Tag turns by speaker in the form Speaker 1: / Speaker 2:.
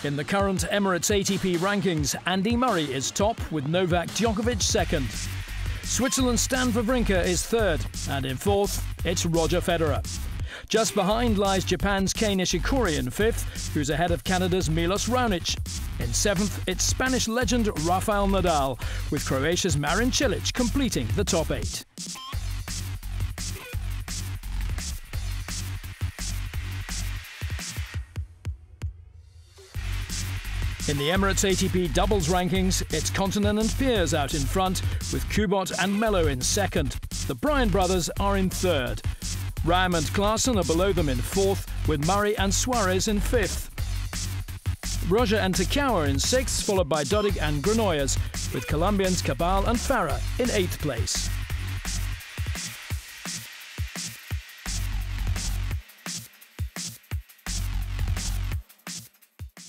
Speaker 1: In the current Emirates ATP Rankings, Andy Murray is top with Novak Djokovic second. Switzerland's Stan Wawrinka is third, and in fourth, it's Roger Federer. Just behind lies Japan's Kei Nishikori in fifth, who's ahead of Canada's Milos Raonic. In seventh, it's Spanish legend Rafael Nadal, with Croatia's Marin Cilic completing the top eight. In the Emirates ATP doubles rankings, it's Continent and Piers out in front, with Kubot and Melo in second. The Bryan brothers are in third. Ram and Klaasen are below them in fourth, with Murray and Suarez in fifth. Roger and Takao in sixth, followed by Dodig and Granollers, with Colombians Cabal and Farah in eighth place.